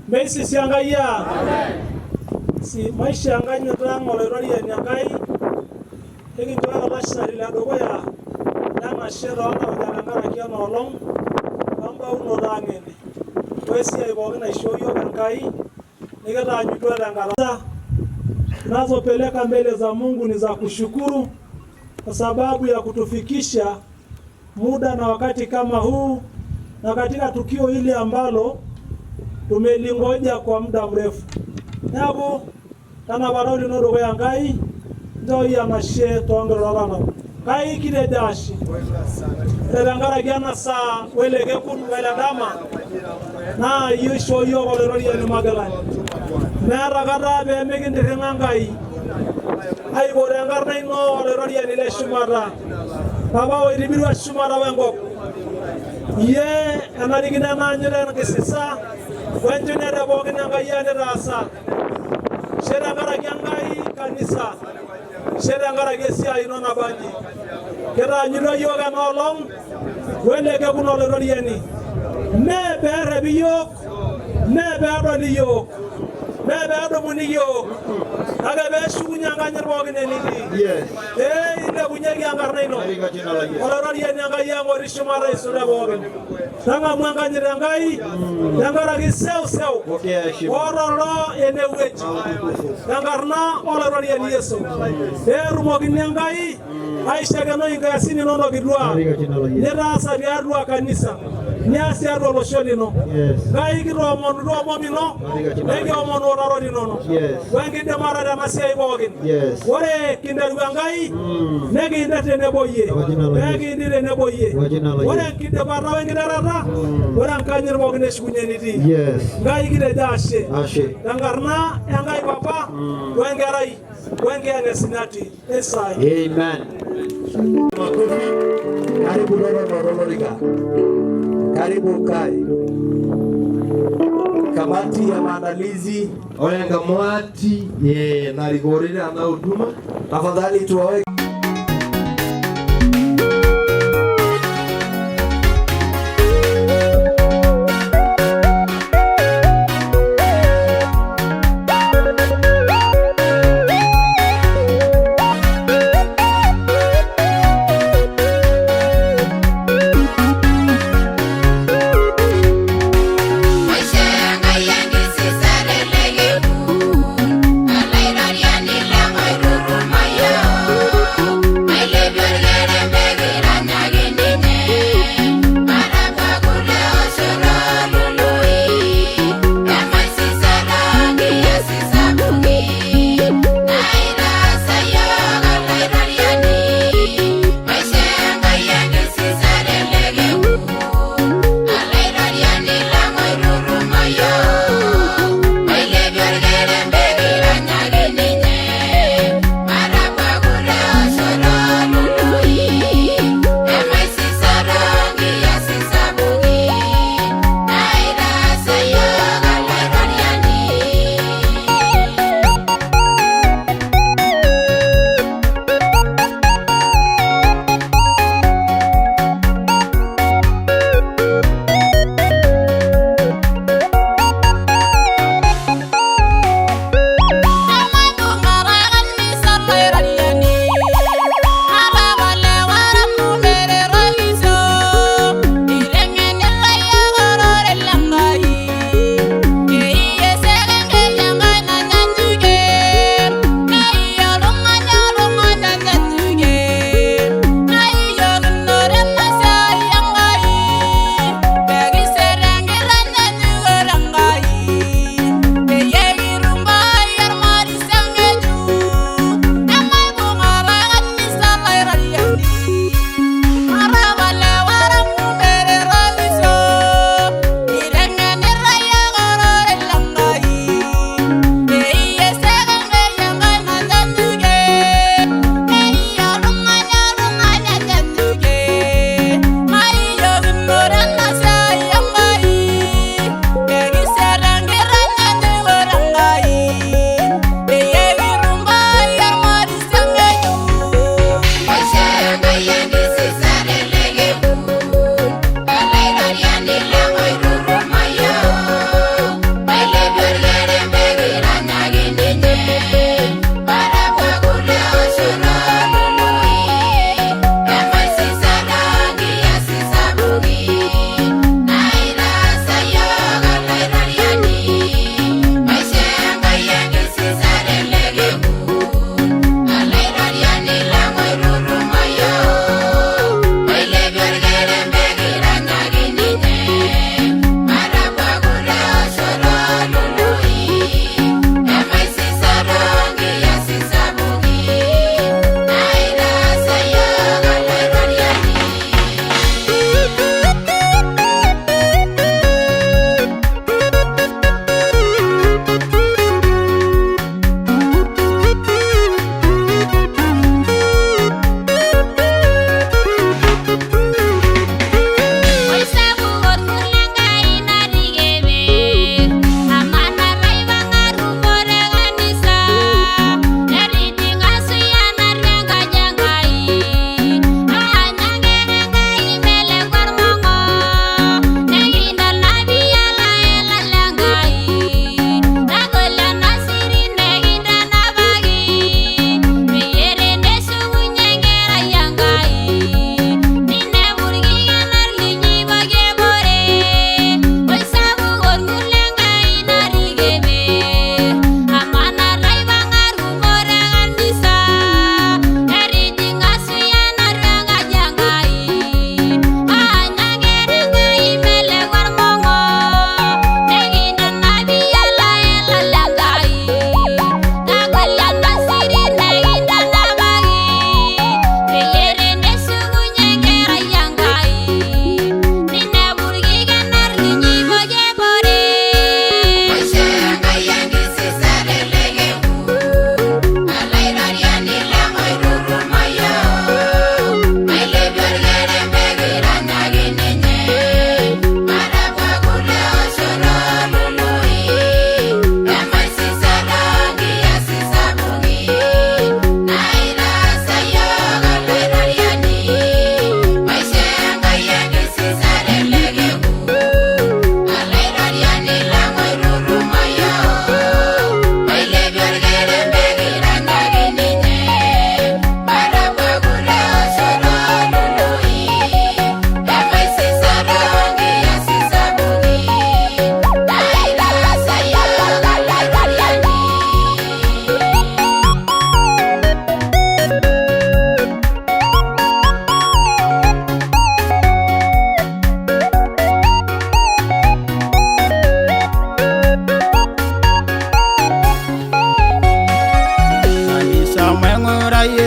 Mesi siangaya. Si maisha yanganyo tango lorori nyangai. Eki kwa lasha ila dogoya. Dama shero ana ujangara kia nolong. Kamba uno rangene. Wesi ya ibogina ishoyo kangai. Nikata anyutwa dangara. Tunazopeleka mbele za Mungu ni za kushukuru kwa sababu ya kutufikisha muda na wakati kama huu na katika tukio hili ambalo tumelingoja kwa muda mrefu. Nabo kana baroli no dogo yangai ndo ya mashe tongero lana. Kai kide dashi. Terangara giana sa welege kun wela dama. Na yisho yo walorori ni magalan. Mera gara be meginde ngangai. Ai borangar nai no walorori ni le shumara. Baba we dibiru shumara wengo. Ye anarigina na nyere na kisisa. Wenjune rabo ginanga yane rasa. Shera ngara gyangai kanisa. Shera ngara gesia inona banji. Kera nyiro yoga nolong. Wele ke kuno lororieni. Me bere biyo. Me bere liyo. Me bere muniyo. Aga be shugunya nganyar bo gineni. Yes. Inde bunyagi angarnaino. Lororieni ngai yango rishumara isura bo. Tanga mwanga nyirangai yangara giseu seu ororo ene wechi yangarna olorori ene Yesu eru moginyangai aisha gano inga sini nono gidua nera sabiadua kanisa nyasi ado loshoni no gai giro momino nege omono ororo nono wengi demara da masia ibogin ore kindaru ngai nege indete neboye nege indire neboye ore kidebara wengi darara orang kanyir mau kena sekunyani di. Yes. Gai kita dashe. Ashe. Dangarna, yang gai papa, wengerai, wengene sinati. Esai. Amen. Karibu Lorika. Karibu kai. Kamati ya maandalizi. Oya kamati na rigorire ana huduma. Tafadhali tuwawe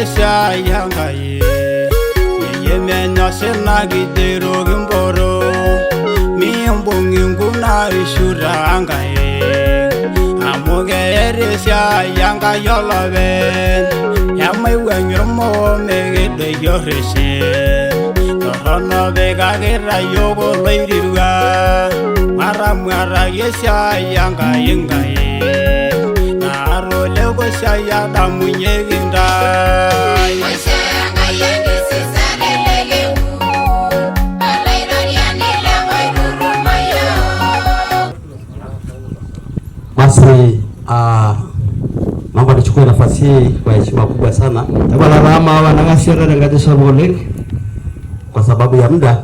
Yeresha yangaye Yemenya sena gidero gimboro Miyombongi nguna ishura angaye Amoge Yeresha yanga yoloben Yamai wenyomo megede yoreshe Tohono bega gira yogo loirirwa Mara Yesha yanga yengaye Naro lego shaya da munyeginda Yesha yanga yengi sisare lelegu Alairariani lewa irurumayo. Basi naomba nichukue nafasi hii kwa heshima kubwa sana kwa sababu ya muda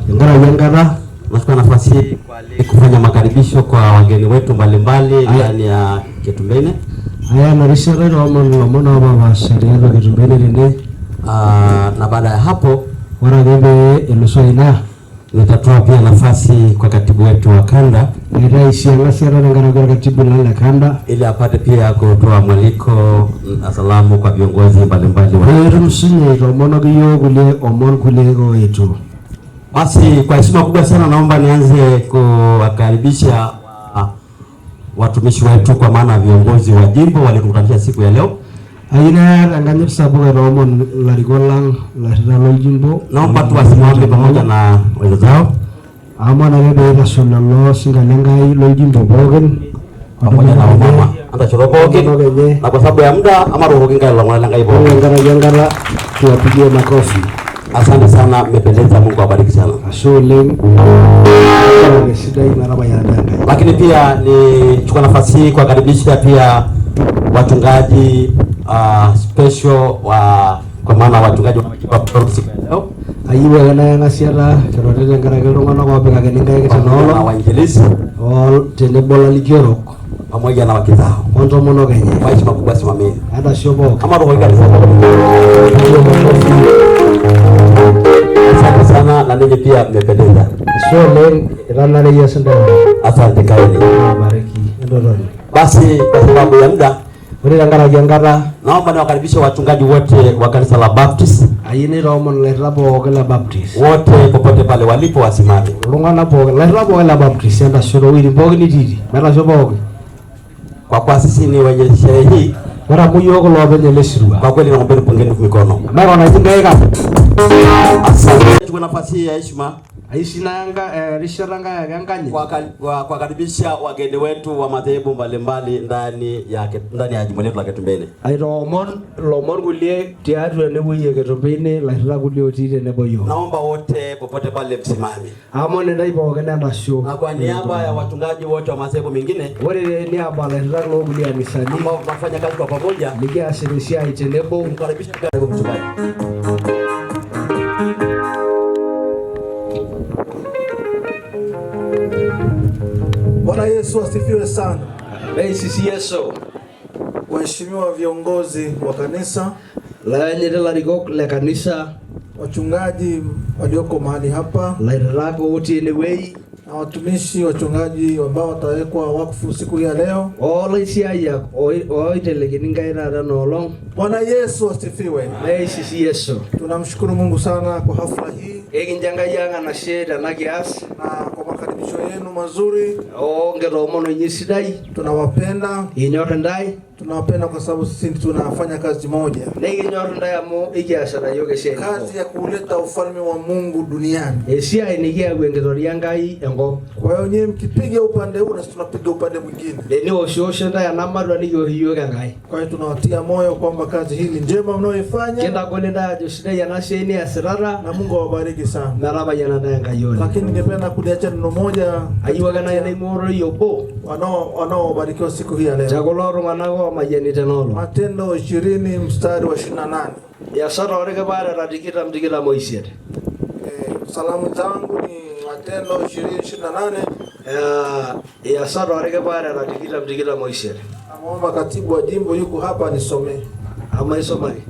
nachukua nafasi hii kufanya makaribisho kwa wageni wetu mbalimbali ndani ya Ketumbene. Na baada ya hapo nitatoa pia nafasi kwa katibu wetu wa kanda ili apate pia kutoa mwaliko na salamu kwa viongozi mbalimbali. Basi kwa heshima kubwa sana naomba nianze kuwakaribisha watumishi wetu kwa maana viongozi wa jimbo waliokutanisha siku ya leo. Naomba tuwasimame pamoja na wenzao. Pamoja na wamama. Anda choroboge. Na kwa sababu ya muda ama roho ngala mwanalanga ibo. Ngara tuwapigie makofi. Asante sana, mmependeza. Mungu awabariki sana. Lakini pia ni chukua nafasi hii kuwakaribisha pia wachungaji special kwa maana wachungaji wa siku ya leo. Ayiwa na ngasiara kerotete ngaragelo ngana kwa peka keninga na wainjilisti tenebola likiorok pamoja na wakizao onto mono kenye kwa heshima kubwa simameni hata shobo kama roho kanisa. Asante sana na ninyi pia mmependeza. Shole ranare yasenda. Asante kaeni. Bariki ndoroni. Basi kwa sababu ya muda ngara naomba niwakaribishe wachungaji wote wa kanisa la Baptist. Ayini Roman Lerabo la Baptist. Wote popote pale walipo wasimame. Lungana bo Lerabo la Baptist enda shoro wili bogi ni didi. Mera shobo. Kwa sisi ni wenye sherehe hii. Wara muyoko lo benye lesirua. Kwa kweli naomba nipongeni mikono. Mera na zingaeka. Asante kwa nafasi ya heshima. Aisinanga risharanga ya ganganye. Kwa karibisha wageni wetu wa madhehebu mbalimbali ndani ya jimbo letu la Ketumbene. Ai lomon gulie tiatu ne buye Ketumbene la hila gulie otite ne boyo. Naomba wote popote pale msimame. Amone ndai bo gena na show. Na kwa niaba ya wachungaji wote wa madhehebu mengine, wale niaba la hila lo gulie anisani ambao tunafanya kazi kwa pamoja, ligia asiresia itenebo mkaribisha karibu mchungaji. Bwana Yesu asifiwe sana. Sisi Yesu. Waheshimiwa viongozi wa kanisa, la nyerela rigok la kanisa, wachungaji walioko mahali hapa, la rago uti ni wei, na watumishi wachungaji ambao watawekwa wakfu siku ya leo. Ole siaya oitelekini ngaira nolong. Bwana Yesu asifiwe. Sisi Yesu. Tunamshukuru Mungu sana kwa hafla hii. Ekinjanga yanga na sheda na kias na kwa makaribisho yenu mazuri. Ngero mono nyisidai. Tunawapenda. Inyorendai. Tunawapenda kwa sababu sisi tunafanya kazi moja. Inyorendai amo ikiasara yoge sheda. Kazi ya kuleta ufalme wa Mungu duniani. Esia inigia gwengedoria ngai engo. Kwa hiyo nyinyi mkipiga upande huu na sisi tunapiga upande mwingine. Deni oshoshenda ya namadu aliyo hiyo ngai. Kwa hiyo tunawatia moyo kwamba kazi hii njema mnayoifanya. Kenda golenda joshida ya nasheni asirara na Mungu awabariki sana. Naraba yana ndanga yoni. Lakini ningependa kuliacha neno moja ayiwaga na yana imoro yobo wanaobarikiwa siku hii ya leo. Jagoloro nganago majeni tenolo. Matendo 20 mstari wa 28. Ya sara orege bara radikita mdikila moisiet. Salamu zangu ni Matendo 20:28. Ya sara orege bara radikita mdikila moisiet. Naomba katibu wa jimbo yuko hapa nisomee. Ama isomai.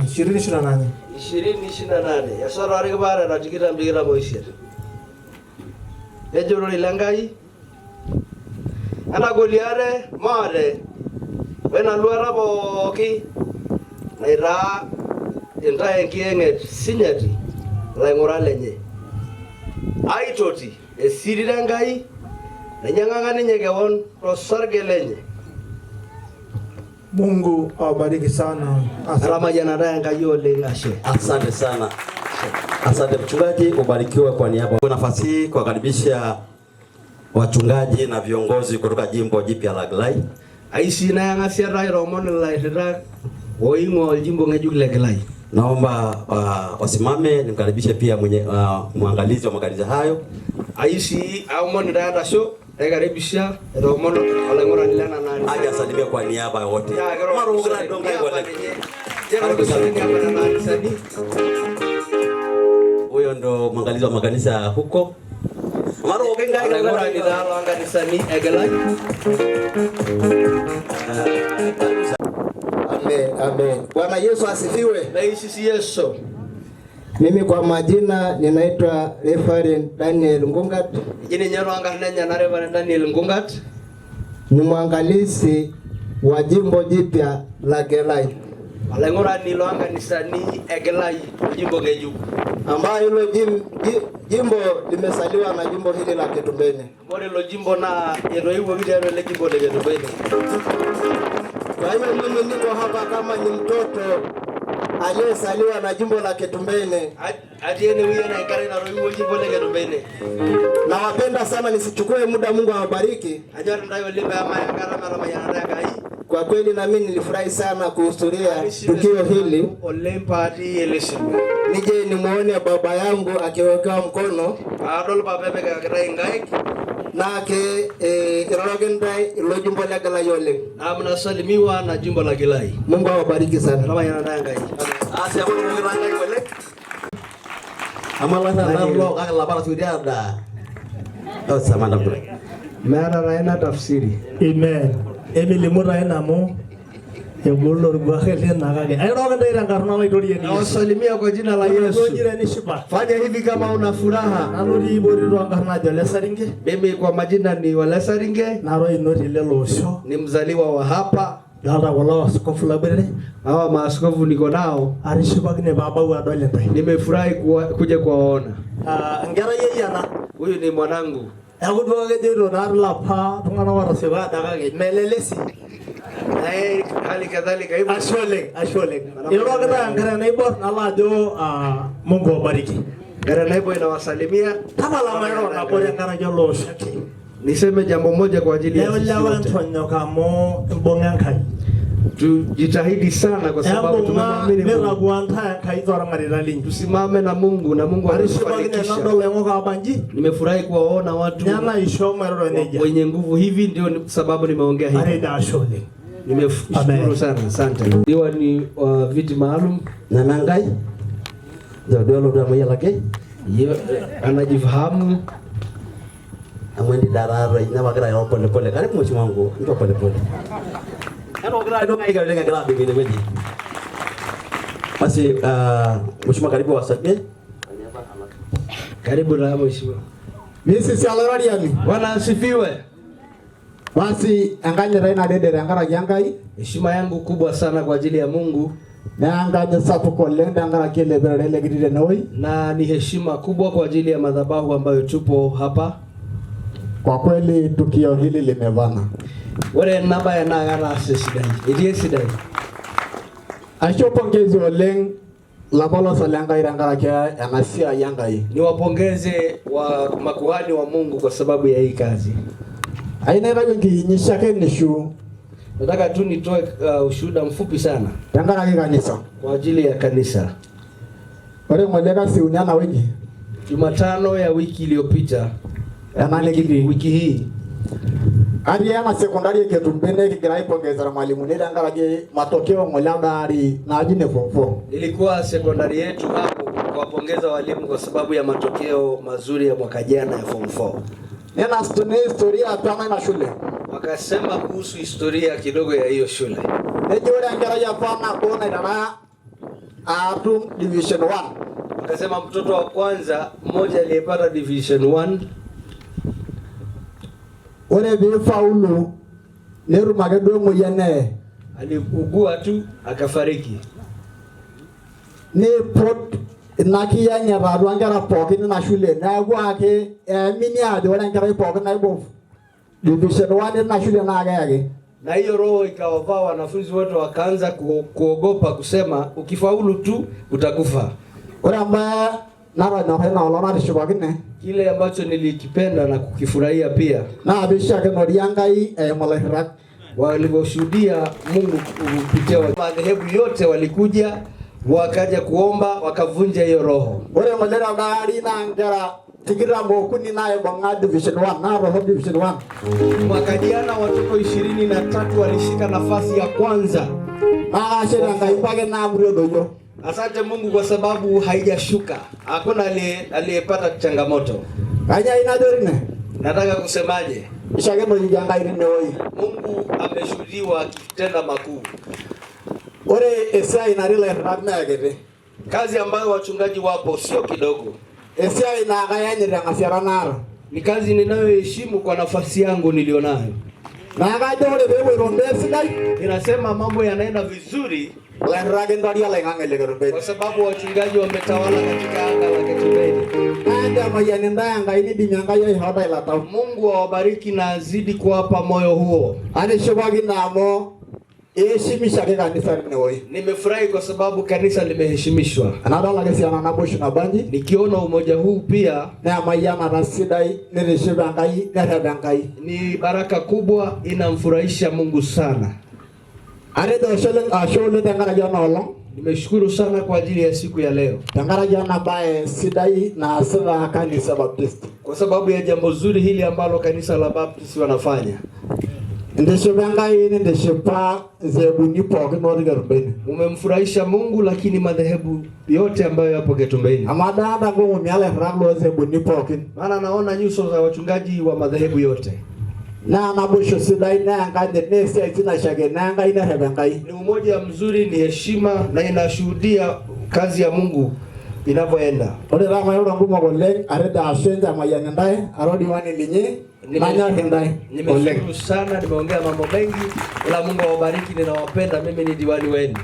20:28. Ya sara orege bara radikita mdikila moisiet. Ejoro ilangai Ana goliare maare. Wena luara pooki naira entire enkiyenget sinyati laing'ura lenye. Aitoti esirire Enkai nenyang'ang'a ninye kewon tosarge lenye. Mungu awabariki sana. Ramajanada Enkai oleng ashe. Asante sana. Asante mchungaji, ubarikiwe kwa niaba. Kwa nafasi hii kuwakaribisha wachungaji na viongozi kutoka jimbo jipya la Gilai. Aisi na yang'asiata iromon ilairira oing'ua jimbo ng'ejuk le Gilai. Naomba wasimame nimkaribishe pia mwangalizi wa makanisa hayo. Aisi aumoni dada show ekaribisha iromon olaing'urani lena nani. Aje asalimie kwa niaba wote. Marungura donga igole. Huyo ndo mwangalizi wa makanisa huko. Olaing'urani dalo kanisani Gilai. Amen. Bwana Yesu asifiwe. Naisi Yesu. Mimi kwa majina ninaitwa Reverend Daniel Ngungat. Jini nyaro angarnenya na Reverend Daniel Ngungat. Ni mwangalizi wa jimbo jipya la Gilai. Olaing'urani lo kanisani Gilai jimbo ng'ejuk. Ambayo hilo jimbo limesaliwa na jimbo hili la Ketumbene. Mbona lo jimbo na yeroiwo kitero le jimbo le Ketumbene. Kwa hiyo mimi niko hapa kama ni mtoto aliyesaliwa na jimbo la Ketumbene. Atiene wiye na ikare na roiwo jimbo le Ketumbene. Nawapenda sana, nisichukue muda, Mungu awabariki. Ajara ndayo limbe ama yakara mara yana Enkai. Kwa kweli na mimi nilifurahi sana kuhudhuria tukio hili. Olempati elesimu. Nije nimuone baba yangu akiweka mkono. Adol baba bega kirai ngai. Nake irorogenda ilo jimbo la Gilai oleng. Na mnasalimiwa na jimbo la Gilai. Mungu awabariki sana. Rama yana Enkai. Asya kwa ngai wele. Amala sana lo kala bara sudiada. Oh sama ndamdo. Mara raina tafsiri. Amen. Emily Muraina mo egolo rugwakele nakage. Airogenda irangarna maitorieni. Nawasalimia kwa jina la Yesu. Jirani shipa. Fanya hivi kama una furaha. Nanuri ibori rwangarna jole saringe. Mimi kwa majina ni Wale Saringe. Naro inori lelo osho. Ni mzaliwa wa hapa. Dada wala askofu labere. Hawa maaskofu niko nao. Arishibagine baba wa dole ntai. Nimefurahi kuja kuwaona. Ngara yeyana. Huyu ni mwanangu. Yakudwage jero narla pa tungana waraseba dagage melelesi. Hali kadhalika hivyo. Ashole. Irogenda ngara naibor nalajo Mungu awabariki. Ngara naibo inawasalimia. Kama la mayo na bora ngara jolo shaki. Niseme jambo moja kwa ajili ya sisi wote. Tujitahidi sana kwa sababu tunaamini Mungu. Tusimame na Mungu na Mungu atatufanikisha. Nimefurahi kuwaona watu wenye nguvu hivi, ndio sababu nimeongea hivi. Nimeshukuru sana, asante. Ndio ni viti maalum Na nangai. Ndio ndo mmoja lake. Anajifahamu. Amwendi darara ina wagira yo pole pole. Karibu mheshimiwa wangu, ndio pole pole. Ano gira ndo kai gira gira bibi wewe. Basi mheshimiwa karibu wasaidie. Karibu na mheshimiwa. Mimi si alarariani. Bwana asifiwe. Basi anganya ina dede ngara yangai. Heshima yangu kubwa sana kwa ajili ya Mungu. Na anganya sapuko lenda ngara kile berele gidide noi. Na ni heshima kubwa kwa ajili ya madhabahu ambayo tupo hapa. Kwa kweli tukio hili limevana. Wale namba ya nagara sidai. Ndiye sidai. Acho pongezi oleng la bola salanga irangara kia anasia yangai. Niwapongeze wa makuhani wa Mungu kwa sababu ya hii kazi. Aina wengi nyishake nishu. Nataka tu nitoe ushuhuda mfupi sana Tangara kanisa. kwa ajili ya kanisa. Wale mwalega si unyana wengi. Jumatano ya wiki iliyopita, wiki hii Ariana sekondari Ketumbene kigira ipongeza mwalimu nenda ngaraje matokeo mwalanda ari na ajine form 4. Ilikuwa sekondari yetu hapo kuwapongeza walimu kwa sababu ya matokeo mazuri ya mwaka jana ya form 4. Nena stone historia kama na shule. Wakasema kuhusu historia kidogo ya hiyo shule. Nejore ngaraje fana kuona dana atum division 1. Wakasema mtoto wa kwanza mmoja aliyepata division 1 ore bifaulu nerumake duo moyane aliugua tu akafariki. Ni pot inakiyanya badwa ngara pookin na shule na gwake mini ade ore ngara pookin na ibo division 1 na shule na agage. Na hiyo roho ikawavaa wanafunzi wote wakaanza kuogopa kusema ukifaulu tu utakufa. Ore amba nara na hena olona rishibakine kile ambacho nilikipenda na kukifurahia pia na abisha ke noriangai malahirak walivyoshuhudia Mungu kupitia madhehebu yote walikuja wakaja kuomba wakavunja hiyo roho. Ore malera dari na ngara tigira mbokuni naye bonga division 1 na roho division 1. Mwaka jana watoto 23 walishika nafasi ya kwanza. Shida ngaipage na amrio dojo. Asante Mungu kwa sababu haijashuka. Hakuna aliyepata changamoto. Kanya inadorine. Nataka kusemaje? Ishage mojanga irine oi. Mungu ameshuhudiwa akitenda makuu. Ore esa inarila ramegete. Kazi ambayo wachungaji wapo sio kidogo. Esa inagayanyira ngasiara naro. Ni kazi ninayoheshimu kwa nafasi yangu nilionayo. Na ngajore bewe rondesi dai. Ninasema mambo yanaenda vizuri. Kwa sababu wachungaji wametawala katika anga la Ketumbeni. Mungu awabariki na azidi kuwapa moyo huo. Nimefurahi kwa sababu kanisa limeheshimishwa. Nikiona umoja huu pia ni baraka kubwa, inamfurahisha Mungu sana. Nimeshukuru sana kwa ajili ya siku ya leo. Kwa sababu ya jambo zuri hili ambalo kanisa la Baptist wanafanya. Umemfurahisha Mungu, lakini madhehebu yote ambayo yapo Ketumbeni. Maana naona nyuso za wachungaji wa madhehebu yote. Na mabusho sidai na ngande nesi aitina shage na ngai na hebengai. Ni umoja mzuri, ni heshima na inashuhudia kazi ya Mungu inavyoenda. Ore rama yoro ngumo goleng areda ashenza mayane ndai arodi wani linyi nanya ndai. Nimeshukuru sana, nimeongea mambo mengi. Ila Mungu awabariki, ninawapenda, mimi ni diwani wenu.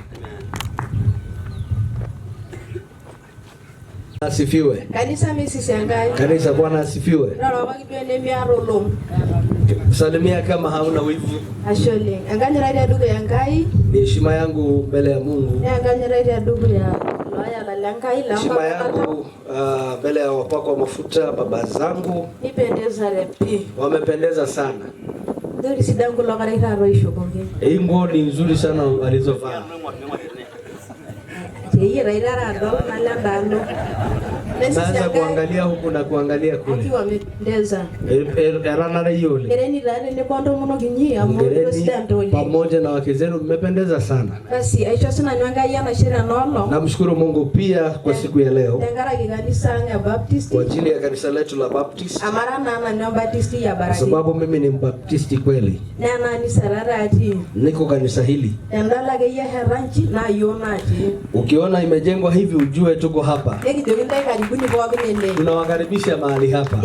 Asifiwe. Kanisa msisiangae. Kanisa Bwana asifiwe. Rara wakipende miarolo. Salimia kama hauna wivu. Ashole. Anganyira ile ndugu ya ngai. Ni heshima yangu mbele ya Mungu. Ni anganyira ile ndugu ya loya la langai la. Heshima yangu mbele ya wapako wa mafuta baba zangu. Nipendeza lepi. Wamependeza sana. Ndio sidangu lokare raro ishokonge. Hii nguo ni nzuri sana walizovaa. Yeye raira ndo na landano. Naanza kuangalia huku na kuangalia kule. Akiwa wamependeza. Erana yule. Gereni lale ni bondo mno kinyi amu president oli. Pamoja na wake zenu mmependeza sana. Basi aisha sana nyanga yana shira nolo. Namshukuru Mungu pia kwa siku ya leo. Tengara kanisa ya Baptist. Kwa ajili ya kanisa letu la Baptist. Amara na Baptist ya Baraka. Sababu mimi ni Mbaptisti kweli. Nana ni sarara ati. Niko kanisa hili. Endala ge ya heranchi na yona ati. Ukiona imejengwa hivi ujue tuko hapa. Tunawakaribisha mahali hapa.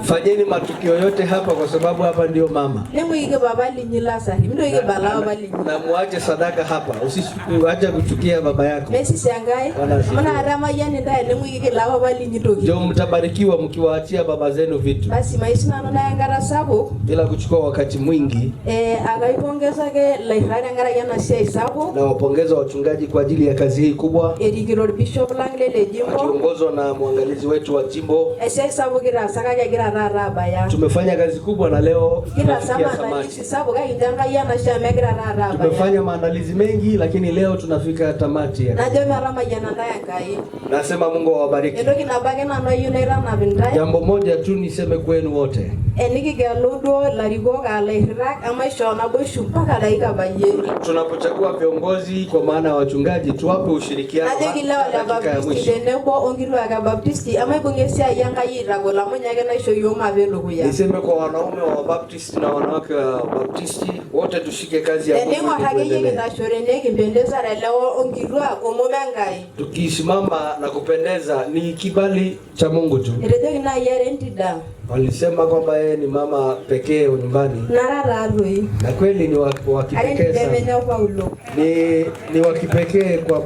Fanyeni matukio yote hapa kwa sababu hapa ndio mama. Na muache sadaka hapa. Usiache kuchukia baba yako. Ndio mtabarikiwa mkiwaachia baba zenu vitu. Bila kuchukua wakati mwingi. Na wapongeza wachungaji kwa ajili ya kazi hii kubwa. Akiongozwa na mwangalizi wetu wa jimbo. Tumefanya kazi kubwa na leo tunafikia tamati. Tumefanya maandalizi mengi lakini leo tunafika tamati. Nasema Mungu awabariki. Jambo moja tu niseme kwenu wote. Tunapochagua viongozi kwa maana ya wachungaji tuwape ushirikiano. ushirikiano Aje kila wala baptisti tenebo ongiruaga baptisti ama ibungesia yanga yiragola munyage naisho yoma veluguya. Niseme kwa wanaume wa baptisti na wanawake wa baptisti wote tushike kazi ya Mungu. Eneo hage yenge nashore nege pendeza leo ongirua omomengai. Tukisimama na kupendeza ni kibali cha Mungu tu. Ereje na yerentida. Walisema kwamba yeye ni mama pekee nyumbani. Narararui. Na kweli ni wa kipekee sana. Ni wa kipekee kwa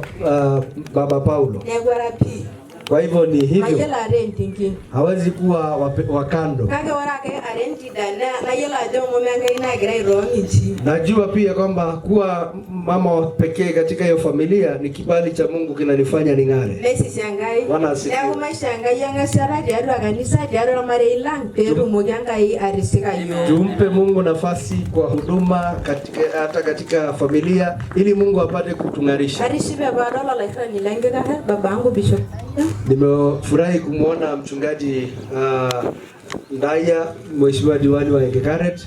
baba Paulo. Negwarapi. Kwa hivyo ni hivyo. Ayela rentingi. Hawezi kuwa wa kando. Kage warake arentida na yela domo menga inagira irominchi. Najua pia kwamba kuwa mama wa pekee katika hiyo familia ni kibali cha Mungu kinanifanya ning'are. Lesi shangai. Bwana asifiwe. Leo mashangai yanga sara diaro kanisa diaro mareilang peru mogangai arisika yo. Tumpe Mungu nafasi kwa huduma hata katika familia ili Mungu apate kutung'arisha. Arishibe badola la ifani langega babangu bishop. Nimefurahi kumuona mchungaji Ndaya, mheshimiwa diwani wa Eldoret.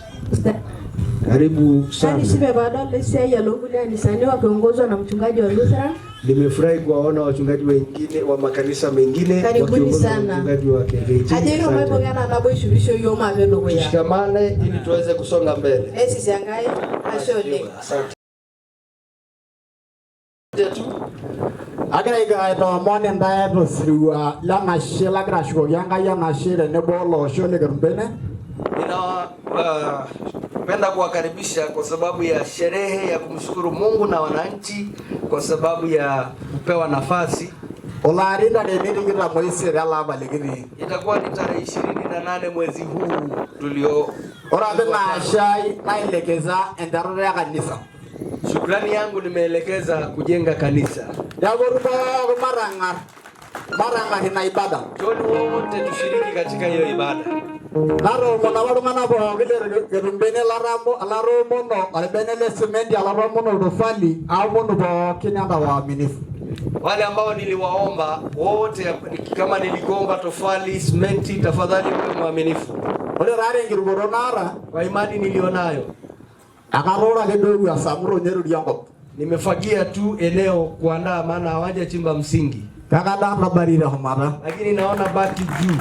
Karibu sana. Arishibe badola sia ya lugula ni sana wakiongozwa na mchungaji wa Lutheran. Nimefurahi kuwaona wachungaji wengine wa makanisa mengine wakiongozwa na mchungaji wa KKT. Ajero mabongana na boshibisho yoma velogo ya. Tushikamane ili tuweze kusonga mbele. Esi siangai ashole. Asante. Agira iga ito mone ndaya to sirua la mashela grashko yanga ya mashela ne bolo shole gerumbene. Penda kuwakaribisha kwa sababu ya sherehe ya kumshukuru Mungu na wananchi kwa sababu ya kupewa nafasi. Olarinda de nitingira Moise ala baligini. Itakuwa ni tarehe 28 mwezi huu tulio. Ora bena shai naelekeza endarore ya kanisa. Shukrani yangu nimeelekeza kujenga kanisa. Yagoruba maranga hina ibada. Joni wote tushiriki katika hiyo ibada. Naro mona warumana bo gerumbene alaromo no albene le cement alaromo no rufali awono bo kinyanda waaminifu. Wale ambao niliwaomba wote kama nilikuomba tofali cement tafadhali uwe mwaminifu. Ole rare ngirugoro nara kwa imani nilionayo. Akarora kidogo asamuro nyeru yango. Nimefagia tu eneo kuandaa maana hawaja chimba msingi. Kakada habari na hamara. Lakini naona baki juu.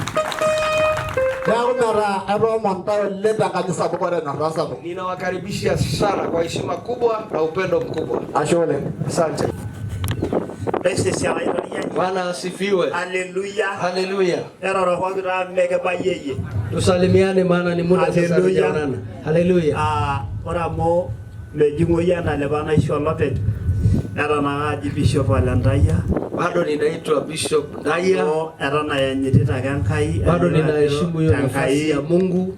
Nara ero montao leta kanisa bokore na rasa. Ninawakaribisha sana kwa heshima kubwa na upendo mkubwa. Ashole. Asante. Bwana asifiwe. Haleluya. Haleluya. Eroro kwa gira mege bayeye. Tusalimiane maana ni muda sasa tujaonana. Haleluya. Ora mo le jingo yana le bana sholote. Era na Bishop Ndaya. Bado ninaitwa Bishop Ndaya. Era na yenyitita kankai. Bado ninaheshimu hiyo nafasi ya Mungu.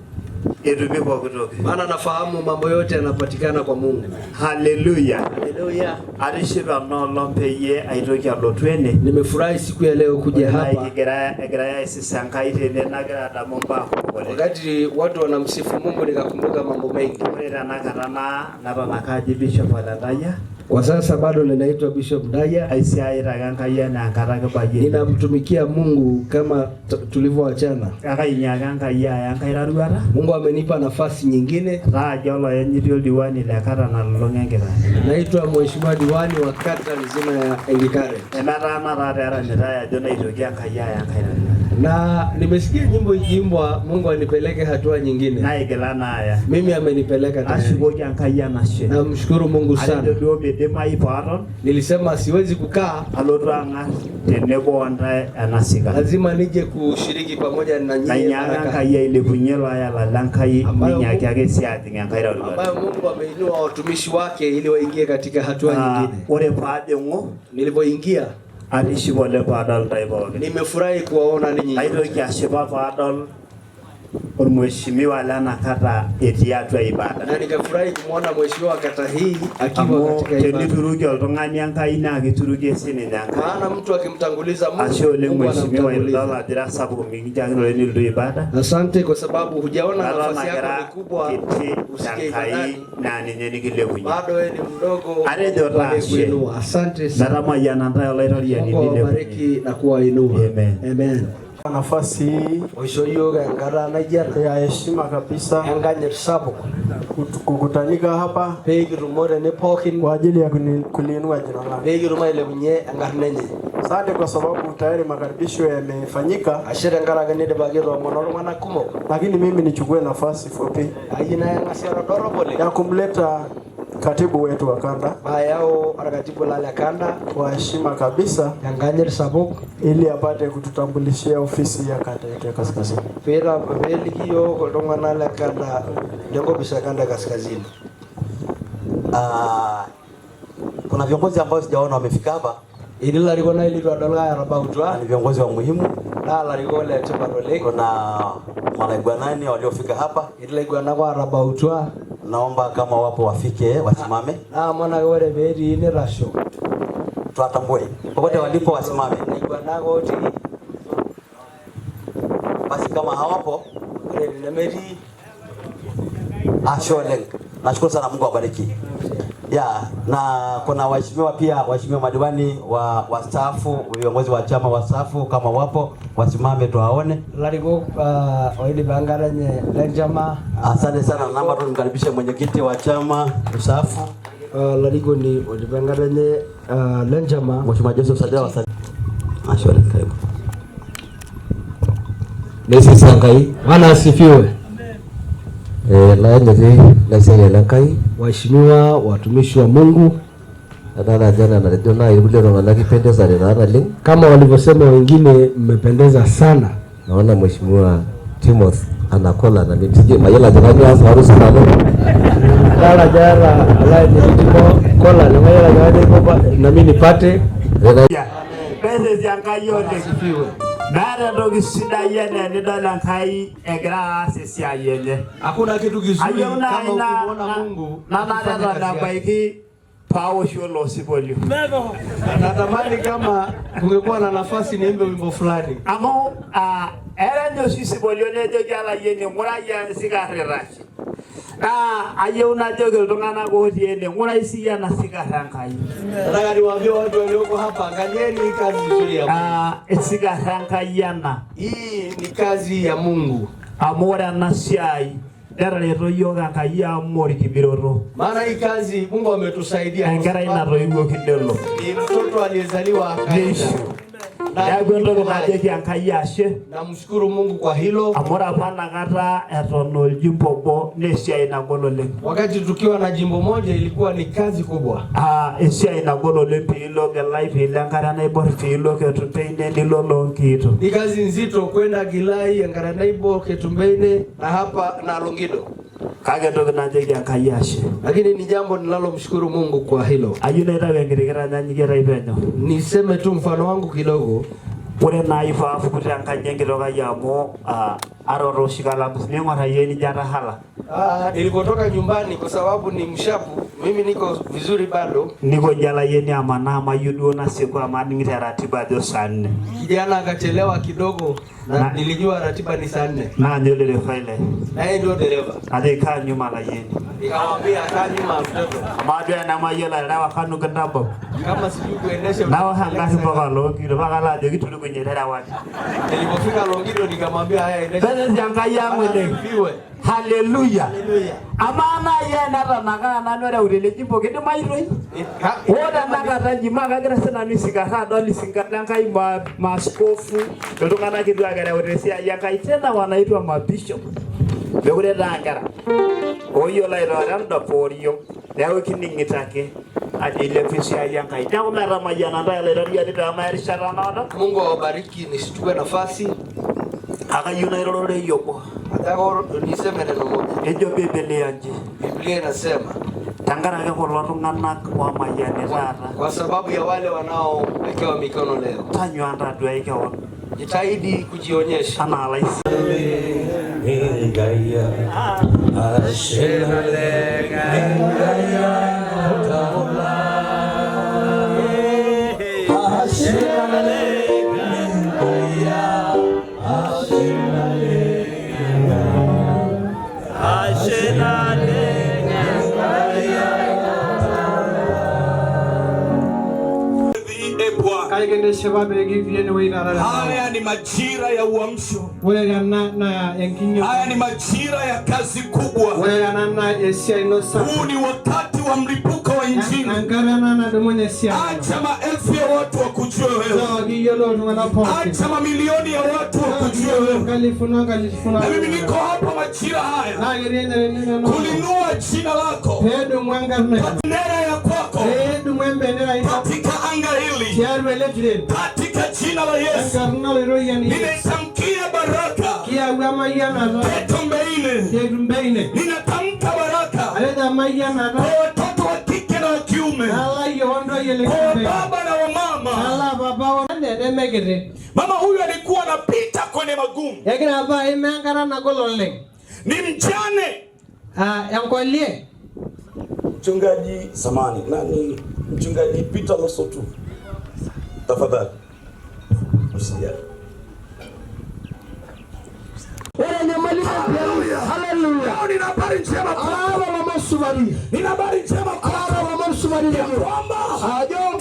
Etume kwa kutoka. Maana nafahamu mambo yote yanapatikana kwa Mungu. Haleluya. Haleluya. Arishiba no lompeye aitoki alotwene. Nimefurahi siku ya leo kuja hapa. Egera sisankai tene nagira damomba. Wakati watu wanamsifu Mungu nikakumbuka mambo mengi. Ora nakatana natanakaji Bishop Ndaya. Kwa sasa bado ninaitwa Bishop Ndaya. Aisia iragankaia na karaka baye. Ninamtumikia Mungu kama tulivyoachana. Akainyagankaia yankairaruara. Mungu amenipa nafasi nyingine. Rajolo yenyidio diwani la kata na lolongengera. Naitwa mheshimiwa diwani wa kata nzima ya Eldoret. Emara mara nitaya jona itokea kaia yankairaruara. Na nimesikia nyimbo ikiimbwa Mungu anipeleke hatua nyingine. Na igelana haya. Mimi amenipeleka tayari. Ashugoki yankaia na she. Namshukuru Mungu sana. Dema iparon. Nilisema siwezi kukaa Alodwanga tenebo anda anasika. Lazima nije kushiriki pamoja na nyinyi. Kanyanga kaya ile kunyelwa ya lalankai minyaki yake siati ngankaira ruwa. Ambayo Mungu ameinua watumishi wake ili waingie katika hatua nyingine. Ore paade ngo nilipoingia alishibole paadal taibo. Nimefurahi kuwaona ninyi. Aito kiashiba paadal mheshimiwa lana kata etiatwa ibada. Na nikafurahi kumuona mheshimiwa kata hii akiwa katika ibada. Tenituruki oltung'ani Enkai naa kituruki sininye Enkai. Maana mtu akimtanguliza Mungu, ashe oleng mheshimiwa idol ajira sapuk mikijakino nilotu ibada. Asante kwa sababu hujaona nafasi yako ni kubwa. Enkai na ninye nikilepunye. Bado wewe ni mdogo. Arejo tashe. Asante sana. Natamayiana ntae oloitoriani nilepunye. Mungu awabariki na kuwainua. Amen. Amen. Nafasi hii ya heshima kabisa kukutanika hapa kwa ajili ya kuliinua jina lako. Asante kwa sababu tayari makaribisho yamefanyika. Lakini mimi nichukue nafasi fupi ya kumleta katibu wetu wa kanda kwa heshima kabisa ili apate kututambulishia ofisi ya kanda yetu ya Kaskazini. Kuna viongozi ambao sijaona wamefika hapa. Ni viongozi wa muhimu. Kuna malaigwanani waliofika hapa. Naomba kama wapo wafike wasimame. Tuwatambue. Popote walipo wasimame. Basi kama hawapo, ashole. Nashukuru sana, Mungu awabariki. Na kuna waheshimiwa pia, waheshimiwa madiwani wa wastaafu, viongozi wa chama wastaafu, kama wapo wasimame tuwaone. Asante sana, naomba tumkaribishe mwenyekiti wa chama mstaafu Mheshimiwa Joseph Sadela. Ashole, karibu. Nesi Sangai, Bwana asifiwe. Waheshimiwa watumishi wa Mungu, kama walivyosema wengine, mmependeza sana. Naona Mheshimiwa Timothy anakola na mimi mayela jamani harusi na dala jara alai nilitimo kola na mayela jamani na mimi nipate pende yangayo asifiwe. Baada ndogi sida yene ni dola kai egra sesia yene. Hakuna kitu kizuri kama ukiona Mungu na baiki pao sholo sibolio. Natamani kama kungekuwa na nafasi niimbe wimbo fulani. Amo era ndio sisi bolio ne jala yene muraya sigarerachi. Ayuna jogo tungana go yene muraisi yana sigarankai. Nataka niwaambie watu walioko hapa, angalieni kazi nzuri ya Mungu. Sigarankai yana. Hii ni kazi ya Mungu. Amora nasiai. Dara yoga kaya mori kibiroro. Maana hii kazi Mungu ametusaidia. Ngara ina roigo kidelo. Ni mtoto aliyezaliwa akaisha. Namshukuru Mungu kwa hilo. Amora pana kata etono jimbo bo nesia inagolole. Wakati tukiwa na jimbo moja ilikuwa ni kazi kubwa. Esia inagolole pilo ke life ile ngara na ibor pilo ke tuteine ndilo lonkito. Ni kazi nzito kwenda Gilai ngara na ibor ke tumbeine na hapa na Longido. Kage toke na jegi akayashe. Lakini ni jambo ninalomshukuru Mungu kwa hilo. Ayuna ita wengirikira nyanyigera ipenyo. Niseme tu mfano wangu kidogo. Ore na ifa afukuta nkanyengiro kayamo aroro shikala busnengo hayeni jara hala. Nilipotoka nyumbani kwa sababu ni mshapu, mimi niko vizuri bado. Niko jala yeni amana mayudu na siku amani ngita ratiba jo sanne. Kijana akachelewa kidogo na nilijua ratiba ni saa 4. Na ndio ile faile. Na yeye ndio dereva. Adeka nyuma la yeni. Nikamwambia kaa nyuma mtoto. Amadu na mayela na wakanu kandabo. Kama sijui kuendesha. Na wahanga sipaka Longido bakala de kitu kwenye dada wati. Nilipofika Longido nikamwambia haya endesha. Bana janga yangu ile. Hallelujah. Amana yena ranaga na nore urele jimbo kidi mairoi. Oda naga tajima kagira sana nisika hado lisingana kai maskofu. Ndio kana kitu agara uresia yanga tena wanaitwa mabishop. Begure dangara. Oyo la ndo porio. Leo kiningitake. Ajile fisia yanga itago mara majana ndio ile ndio ndio maisha rana. Mungu awabariki, nisichukue nafasi. Akayuna irorore yobo. Atako niseme neno moja. Ejo Biblia nje. Biblia inasema tangara ke kwa tunganak wa mayane rara. Kwa sababu ya wale wanaowekewa mikono leo. Tanyo anda duaike wa. Jitahidi kujionyesha. Analyze. Ngaya. Ashele ngaya. Haya ni majira ya uamsho. Haya ni majira ya kazi kubwa. Huu ni wakati wa mlipuko wa Injili. Acha maelfu ya watu wakujue wewe. Acha mamilioni ya watu wakujue wewe. Na mimi niko hapa majira haya kulinua jina lako, bendera ya kwako katika anga hili, katika jina la Yesu. Ninaitamkia baraka Petombeine. Ninatamka baraka kwa watoto wa kike na wa kiume, kwa baba na wa mama. Mama huyu alikuwa anapita kwenye magumu, ni mjane. Mchungaji samani nani? Mchungaji Peter Losotu, tafadhali usijali. Haleluya. Nina habari njema kwamba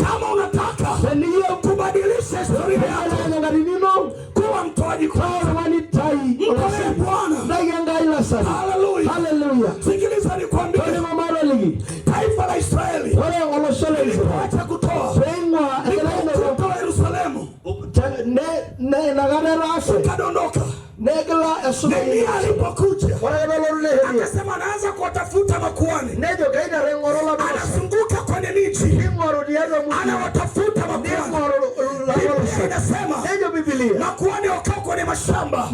kama unataka kubadilisha historia yako kuwa mtoaji kwa Bwana. Haleluya. Sikiliza nikwambie, taifa la Israeli waliacha kutoa Yerusalemu, kadondoka. Nehemia alipokuja akasema anaanza kuwatafuta makuhani. Anazunguka kwenye miji anawatafuta makuhani. Biblia inasema makuhani wakao kwenye mashamba.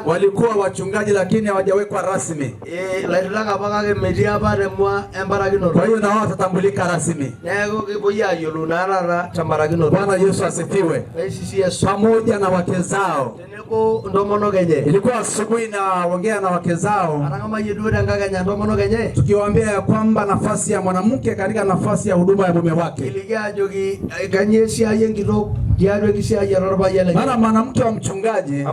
Walikuwa wachungaji lakini hawajawekwa rasmi. Kwa hiyo na wao watatambulika rasmi. Bwana Yesu asifiwe. Pamoja na wake zao. Ilikuwa asubuhi na ongea na wake zao, tukiwaambia ya kwamba nafasi ya mwanamke katika nafasi ya huduma ya mume wake. Maana mwanamke wa mchungaji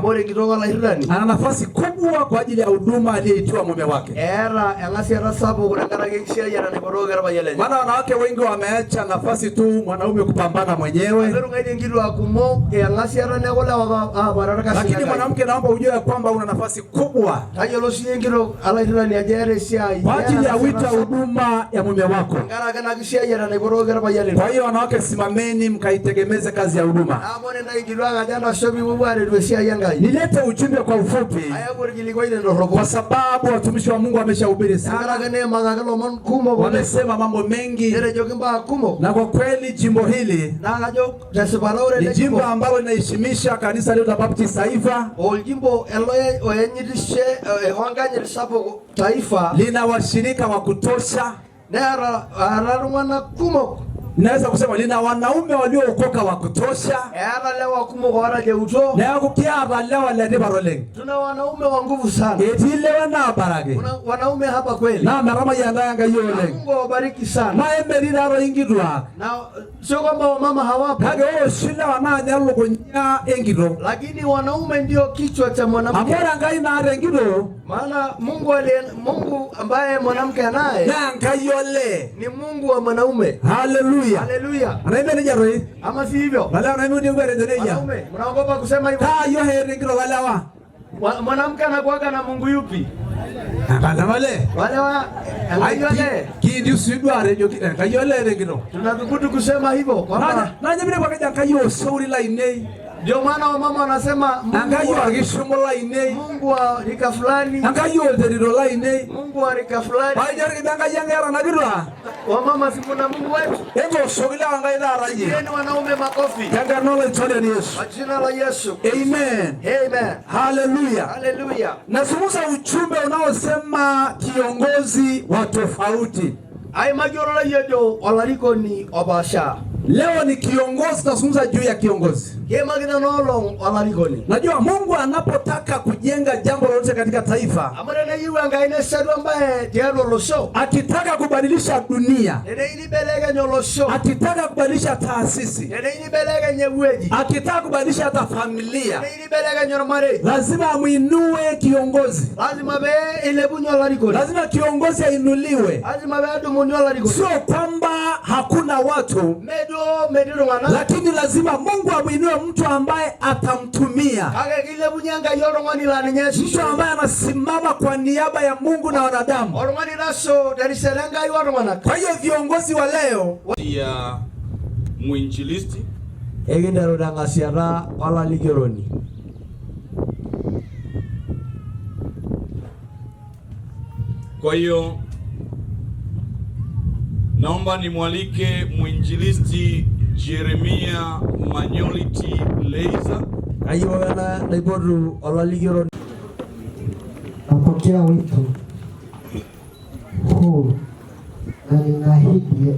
ana nafasi kubwa kwa ajili ya huduma aliyeitiwa mume wake. Maana wanawake wengi wameacha nafasi tu mwanaume kupambana mwenyewe. Lakini mwanamke, naomba ujue kwamba una nafasi kubwa kwa ajili ya wito wa huduma ya mume wako. Kwa hiyo wanawake, simameni mkaitegemeze kazi ya huduma. Nilete ujumbe kwa ufupi, kwa sababu watumishi wa Mungu wameshahubiri sana, wamesema mambo mengi, na kwa kweli jimbo hili ni jimbo ambalo linaheshimisha kanisa la Baptist Taifa, lina washirika wa kutosha. Naweza kusema lina wanaume waliookoka wa kutosha. Tuna wanaume wa nguvu sana. Wanaume hapa kweli. Mungu awabariki sana. Na sio kwamba wamama hawapo. Lakini wanaume ndio kichwa cha mwanamke. Maana Mungu ambaye mwanamke anaye ni Mungu wa mwanaume. Haleluya. Haleluya. Ama si hivyo? Wanaume, mnaogopa kusema hivyo? Mwanamke anakuwa na Mungu yupi? Tunathubutu kusema hivyo kwamba ndio maana wamama wanasema Mungu wa rika fulani, Mungu wa rika fulani. Wamama si kuna Mungu wetu. Yeni wanaume makofi. Kwa jina la Yesu. Amen. Amen. Haleluya. Haleluya. Nazungumza ujumbe unaosema kiongozi wa tofauti. Ai majoro la yedo olariko ni obasha. Leo ni kiongozi, tunazungumza juu ya kiongozi. Najua Mungu anapotaka kujenga jambo lolote katika taifa, akitaka kubadilisha dunia, akitaka kubadilisha taasisi, akitaka kubadilisha hata familia, lazima amuinue kiongozi. Lazima kiongozi ainuliwe. Sio kwamba hakuna watu, lakini lazima Mungu amuinue mtu ambaye atamtumia, mtu ambaye anasimama kwa niaba ya Mungu na wanadamu. Kwa hiyo viongozi wa leo ya mwinjilisti kwa hiyo naomba nimwalike mwinjilisti Jeremia Manyoliti Leiza. Napokea wito huu na ninaahidi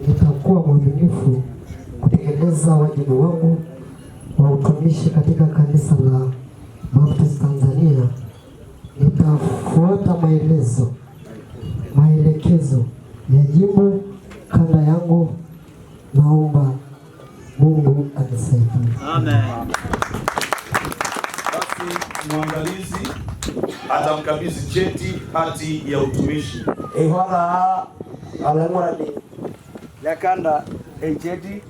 nitakuwa mwaminifu kutekeleza wajibu wangu wa utumishi katika kanisa la Baptist Tanzania. Nitafuata maelekezo ya jimbo kanda yangu. Naomba Mungu anisaidie. Amen. Basi mwangalizi atamkabidhi cheti hati ya utumishi. Ehora alangorani ya kanda cheti.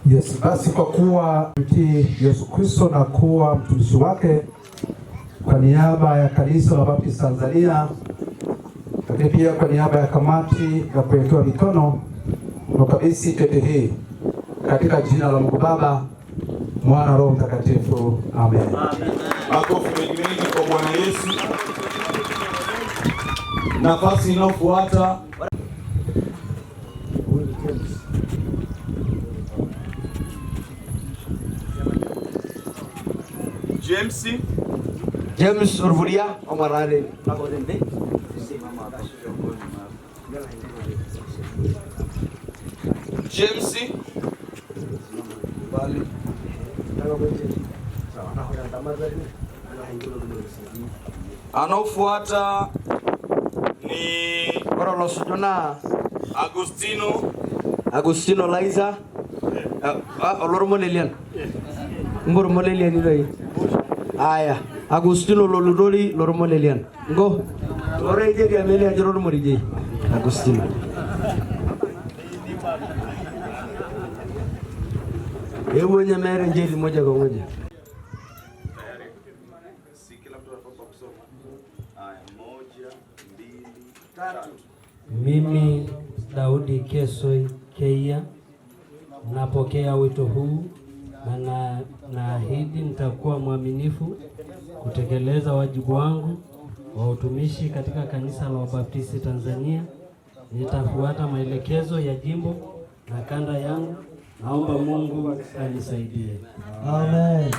Yes, basi kwa kuwa mtii Yesu Kristo na kuwa mtumishi wake, kwa niaba ya kanisa la Baptist Tanzania, lakini pia kwa niaba ya kamati ya kuwekewa mikono, nakabidhi cheti hii katika jina la Mungu Baba, Mwana, Roho Mtakatifu. Amen. Makofi mengi kwa Bwana Yesu. Nafasi inayofuata James Urvuria Omarare. James anaofuata ni Korolosujuna Agustino Laiza. Olormolelian Ngormolelian ile. Aya, Agustino Loludori Lormolelian. Ngo Loreje dia melia joror morije. Agustino. Hebu nyamere njeli moja kwa moja. Mimi Daudi Kesoi Keia napokea wito huu na naahidi nitakuwa mwaminifu kutekeleza wajibu wangu wa utumishi katika kanisa la Wabaptisti Tanzania. Nitafuata maelekezo ya jimbo na kanda yangu. Naomba Mungu anisaidie. Amen.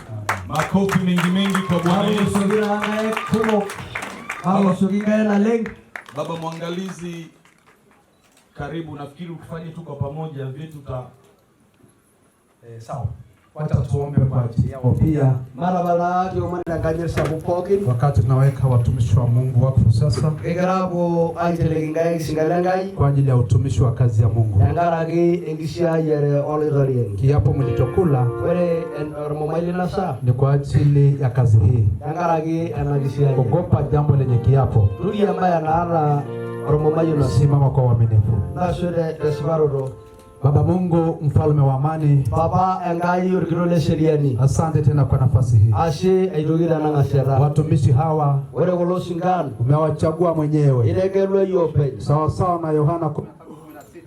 Makofi mengi kwa Bwana Yesu. Baba mwangalizi, karibu. Nafikiri ukifanya tu kwa pamoja vyetu sawa. Wacha tuombe kwa ajili yao pia. Mara baada ya umandanganyira sabupoki. Wakati tunaweka watumishi wa Mungu wakfu sasa. Egarabo ajele ngai singalangai. Kwa ajili ya utumishi wa kazi ya Mungu. Yangaragi engishia yere olidorien. Kiapo mlichokula. Wele ormomaili nasa. Ni kwa ajili ya kazi hii. Yangaragi anagishia. Ogopa jambo lenye kiapo. Rudi ambaye anaara ormomaili nasa. Simama kwa uaminifu. Nasure resbaroro. Baba Mungu, mfalme wa amani. Baba engai urgirole sheriani. Asante tena kwa nafasi hii. Ashe aidogira na ngasera. Watumishi hawa wale golosingan umewachagua mwenyewe. Ilegelwe yope. Sawa sawa na Yohana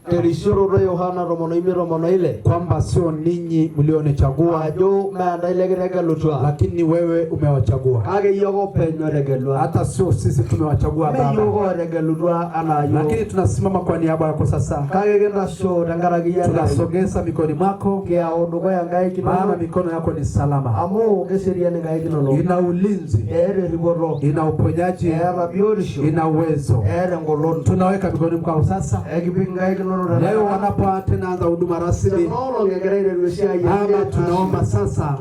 Terishoro Yohana Romono ile kwamba sio ninyi mlionichagua ajo maanda ilegerege lutwa, lakini wewe umewachagua. Kage yogo penyo regelwa, hata sio sisi tumewachagua Baba. Yogo regelwa anayo, lakini tunasimama kwa niaba yako sasa. Kage genda so dangaragia tunasogeza mikoni mwako kia odogo ya ngai kino, maana mikono yako ni salama. Amo geseria ngai kino, ina ulinzi, riboro, ina uponyaji, biorisho, ina uwezo, ngolon. Tunaweka mikoni mwako sasa. Egibingai kino leo wanapoanza huduma rasmi, Baba tunaomba sasa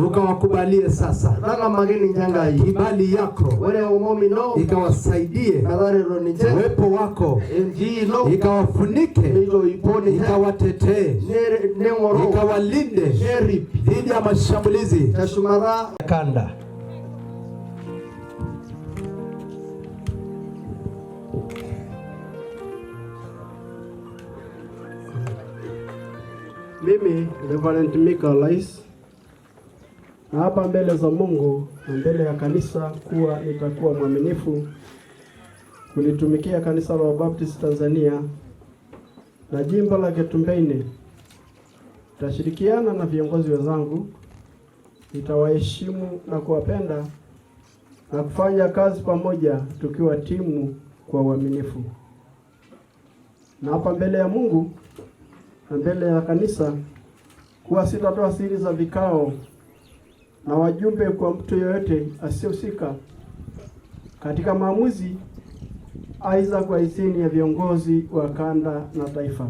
ukawakubalie sasa kibali yako ikawasaidie, uwepo wako ikawafunike, ikawatetee, ikawalinde dhidi ya mashambulizi kanda. Mimi Reverend Mika Lais na hapa mbele za Mungu na mbele ya kanisa kuwa nitakuwa mwaminifu kulitumikia kanisa la Baptist Tanzania na jimbo la Getumbeine. Tutashirikiana na viongozi wenzangu, nitawaheshimu na kuwapenda na kufanya kazi pamoja tukiwa timu kwa uaminifu. Na hapa mbele ya Mungu na mbele ya kanisa kuwa sitatoa siri za vikao na wajumbe kwa mtu yoyote asiyehusika katika maamuzi, aidha kwa idhini ya viongozi wa kanda na taifa.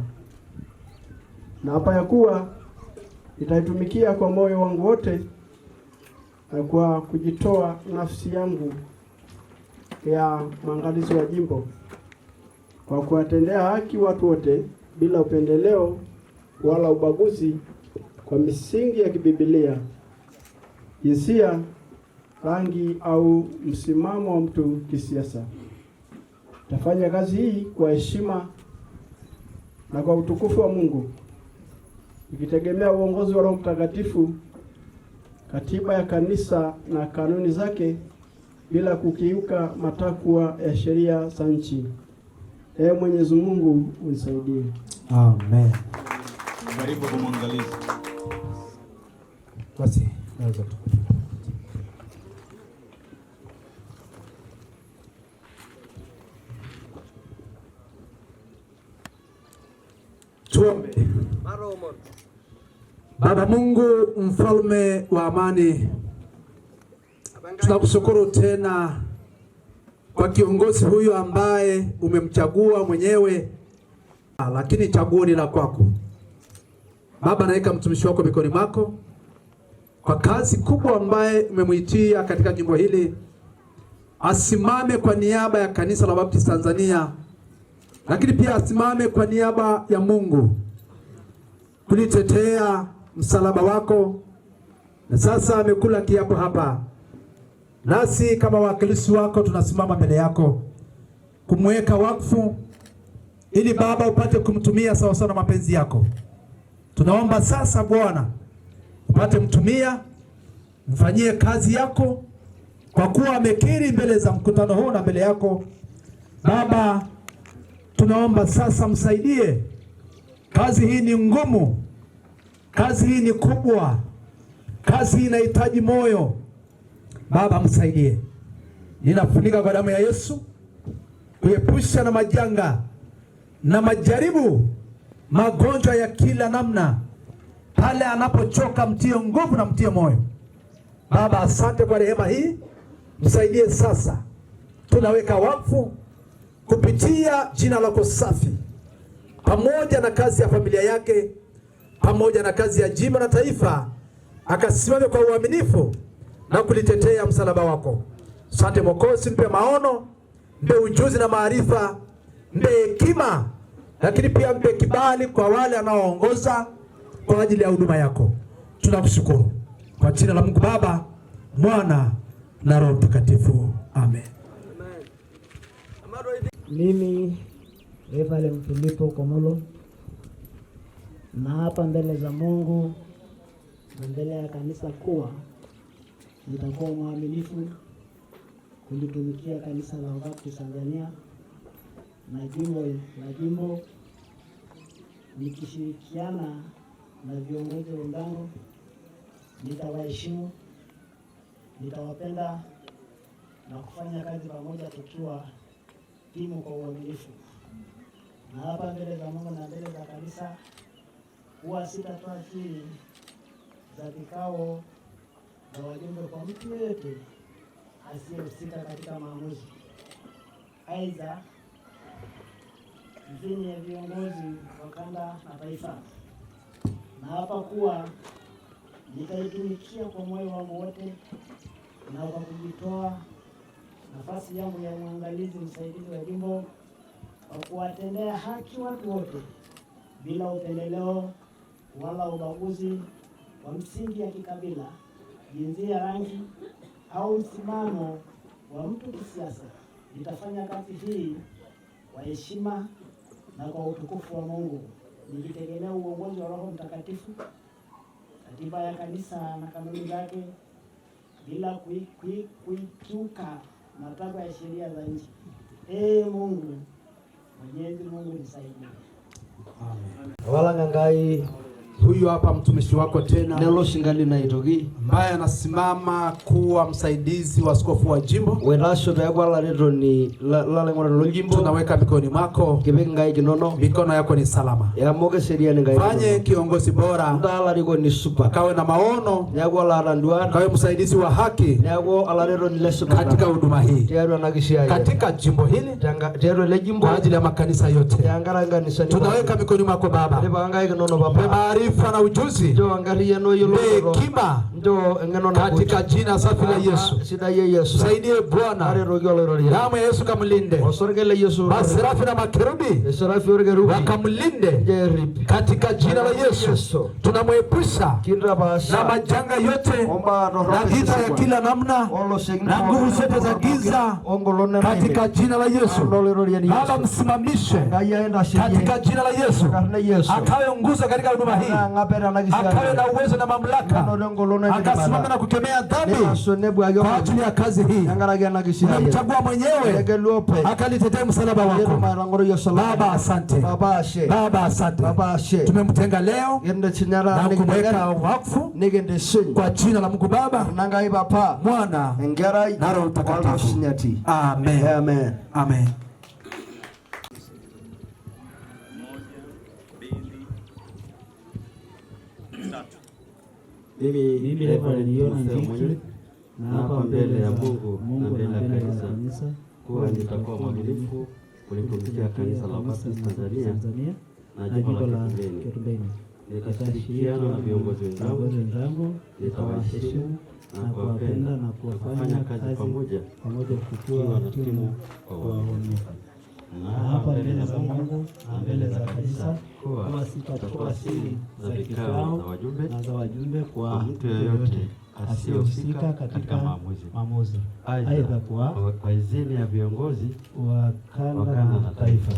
Na hapa ya kuwa nitaitumikia kwa moyo wangu wote na kwa kujitoa nafsi yangu ya maangalizi wa jimbo, kwa kuwatendea haki watu wote bila upendeleo wala ubaguzi, kwa misingi ya kibiblia, hisia, rangi au msimamo wa mtu kisiasa. Tafanya kazi hii kwa heshima na kwa utukufu wa Mungu, ikitegemea uongozi wa Roho Mtakatifu, katiba ya kanisa na kanuni zake, bila kukiuka matakwa ya sheria za nchi. Ee Mwenyezi Mungu unisaidie. Amen. Karibu kwa mwangalizi. Basi, naweza tu. Tuombe. Baba Mungu mfalme wa amani, tunakushukuru tena kwa kiongozi huyu ambaye umemchagua mwenyewe, lakini chaguo ni la kwako. Baba, naweka mtumishi wako mikononi mwako kwa kazi kubwa ambaye umemwitia katika jimbo hili, asimame kwa niaba ya kanisa la Baptist Tanzania, lakini pia asimame kwa niaba ya Mungu kulitetea msalaba wako. Na sasa amekula kiapo hapa, nasi kama wakilishi wako tunasimama mbele yako kumweka wakfu, ili Baba upate kumtumia sawa sawa na mapenzi yako. Tunaomba sasa Bwana upate mtumia, mfanyie kazi yako, kwa kuwa amekiri mbele za mkutano huu na mbele yako. Baba, tunaomba sasa msaidie. Kazi hii ni ngumu, kazi hii ni kubwa, kazi hii inahitaji moyo. Baba, msaidie. Ninafunika kwa damu ya Yesu, kuepusha na majanga na majaribu, magonjwa ya kila namna. Pale anapochoka mtie nguvu na mtie moyo. Baba, asante kwa rehema hii, msaidie sasa. Tunaweka wakfu kupitia jina lako safi, pamoja na kazi ya familia yake, pamoja na kazi ya jimbo na taifa, akasimame kwa uaminifu na kulitetea msalaba wako. Asante Mwokozi, mpe maono, mpe ujuzi na maarifa, mpe hekima, lakini pia mpe kibali kwa wale anaoongoza kwa ajili ya huduma yako. Tunakushukuru kwa jina la Mungu Baba, Mwana na Roho Mtakatifu. Amen. Mimi Reverend Filipo Komolo, na hapa mbele za Mungu na mbele ya kanisa kuwa nitakuwa mwaminifu kulitumikia kanisa la Baptist Tanzania na jimbo nikishirikiana na viongozi wenzangu. Nitawaheshimu, nitawapenda na kufanya kazi pamoja tukiwa timu kwa uaminifu. Na hapa mbele za Mungu na mbele za kanisa huwa sitatoa siri za vikao za wajumbe kwa mtu yeyote asiyehusika katika maamuzi, aidha chini ya viongozi wa kanda na taifa. Na hapa kuwa nitaitumikia kwa moyo wangu wote na kwa kujitoa nafasi yangu ya mwangalizi msaidizi wa jimbo kwa kuwatendea haki watu wote bila upendeleo wala ubaguzi wa msingi ya kikabila, jinsia, rangi au msimamo wa mtu kisiasa. Nitafanya kazi hii kwa heshima na kwa utukufu wa Mungu, nikitegemea uongozi wa Roho Mtakatifu, katiba ya kanisa na kanuni zake, bila kuikiuka matakwa ya sheria za nchi. Mungu, Mwenyezi Mungu nisaidie. Amen. Wala ngangai huyu hapa mtumishi wako tena nelo shingali na itogi ambaye anasimama kuwa msaidizi wa askofu wa jimbo. Wenasho beagwa la reto ni la lengora lo jimbo. Tunaweka mikononi mwako. Kibeki ngai kinono. Mikono yako ni salama. Ya moge seria ni ngai. Fanye kiongozi bora. Ndala liko ni super. Kawe na maono. Nyagwa la randuan. Kawe msaidizi wa haki. Nyagwa ala reto ni leso katika huduma hii. Tiaru anakishia. Katika jimbo hili. Tiaru le jimbo. Kwa ajili ya makanisa yote. Tiangaranga ni sani. Tunaweka mikononi mwako Baba. Tiba ngai kinono Baba. Maarifa na ujuzi. Ndio angalia no yolo. Hekima. Ndio ngeno na katika jina safi la Yesu. Sida ye Yesu. Saidie Bwana. Are rogyo lori. Damu ya Yesu kamlinde. Osorgele Yesu. Maserafi na makerubi. Serafi orgerubi. Wakamlinde. Katika jina la Yesu. Tunamwepusha na majanga yote. Na vita ya kila namna. Na nguvu zote za giza. Katika jina la Yesu. Baba msimamishe. Katika jina la Yesu. Akawe nguzo katika huduma hii. Akawe na uwezo na mamlaka. Akasimama na kukemea dhambi kwa ajili ya kazi hii. Unamchagua mwenyewe akalitetea msalaba wako. Baba asante. Baba asante. Tumemtenga leo na kumweka wakfu kwa jina la Mungu Baba, Mwana na Roho Mtakatifu. Amen. Amen. Amen. Mimi leo niliona njicho na hapa mbele ya Mungu na mbele ya kanisa kuwa nitakuwa mwaminifu kulitumikia kanisa la Baptist Tanzania na jimbo la Kitumbeni. Nitashirikiana na viongozi wenzangu, nitawaheshimu na kuwapenda na kufanya kazi pamoja tukiwa na timu kwa uaminifu. Na hapa mbele za Mungu na mbele za kanisa kuwa sitatoa siri za vikao za wajumbe kwa mtu yeyote asiyehusika katika maamuzi, aidha kwa idhini ya viongozi wa kanda na taifa.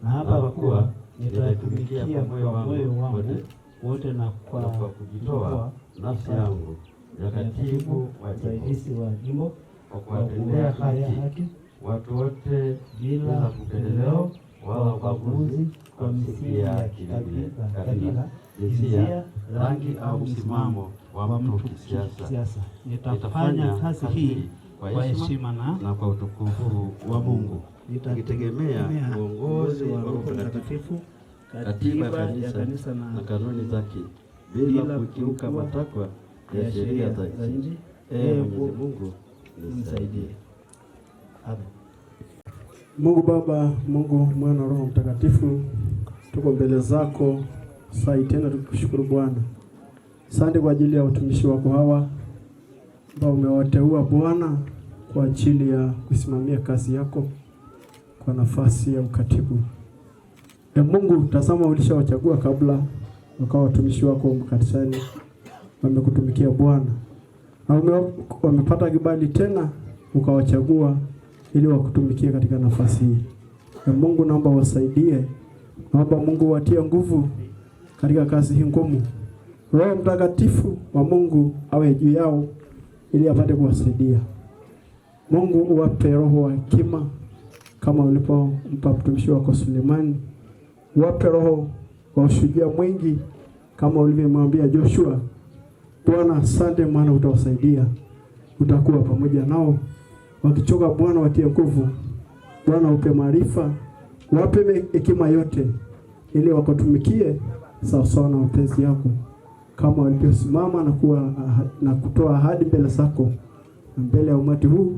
Na hapa kuwa nitatumikia kwa moyo wangu wote na kwa kujitoa nafsi yangu ya katibu msaidizi wa jimbo kwa kuwatendea haki watu wote bila kupendeleo wala ubaguzi kwa misingi ya kabila, jinsia, rangi au msimamo wa mtu kisiasa. Nitafanya kazi hii kwa heshima na kwa utukufu wa Mungu, nikitegemea uongozi wa Roho Mtakatifu, katiba ya kanisa na kanuni zake, bila kukiuka matakwa ya sheria za nchi. Mwenyezi Mungu nisaidie. Amen. Mungu Baba, Mungu Mwana, Roho Mtakatifu, tuko mbele zako sasa tena tukushukuru Bwana. Asante kwa ajili ya watumishi wako hawa ambao umewateua Bwana kwa ajili ya kusimamia kazi yako kwa nafasi ya ukatibu. Mungu, tazama ulishawachagua kabla wakawa watumishi wako mkanisani, wamekutumikia Bwana. Na wamepata kibali tena ukawachagua ili wakutumikie katika nafasi hii. Mungu, naomba wasaidie. Naomba Mungu watie nguvu katika kazi hii ngumu. Roho Mtakatifu wa Mungu awe juu yao ili apate kuwasaidia. Mungu, uwape roho wa hekima kama ulipompa mtumishi wako Sulemani. Uwape roho wa ushujaa mwingi kama ulivyomwambia Joshua. Bwana, asante maana utawasaidia. Utakuwa pamoja nao. Wakichoka Bwana watie nguvu. Bwana upe maarifa, wape hekima yote ili wakutumikie sawa sawa na mapenzi yako, kama walivyosimama na kutoa ahadi mbele zako na mbele ya umati huu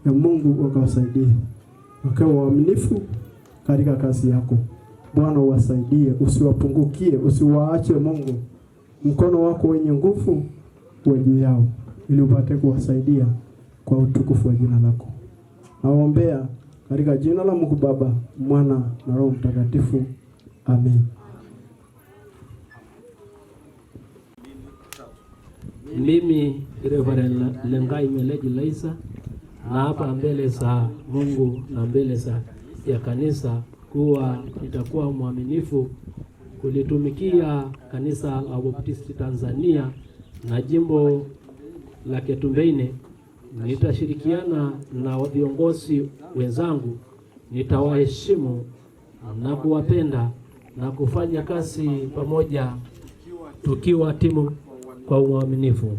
ya Mungu, wakawasaidie wakawa waaminifu katika kazi yako. Bwana uwasaidie, usiwapungukie, usiwaache Mungu. Mkono wako wenye nguvu uwe juu yao ili upate kuwasaidia kwa utukufu wa jina lako. Naombea katika jina la Mungu Baba, Mwana na Roho Mtakatifu. Amen. Mimi Reverend Lengai Meleji Laisa na hapa mbele za Mungu na mbele za ya kanisa kuwa nitakuwa mwaminifu kulitumikia kanisa la Baptisti Tanzania na jimbo la Ketumbeine. Nitashirikiana na viongozi wenzangu, nitawaheshimu na kuwapenda na kufanya kazi pamoja tukiwa timu kwa uaminifu.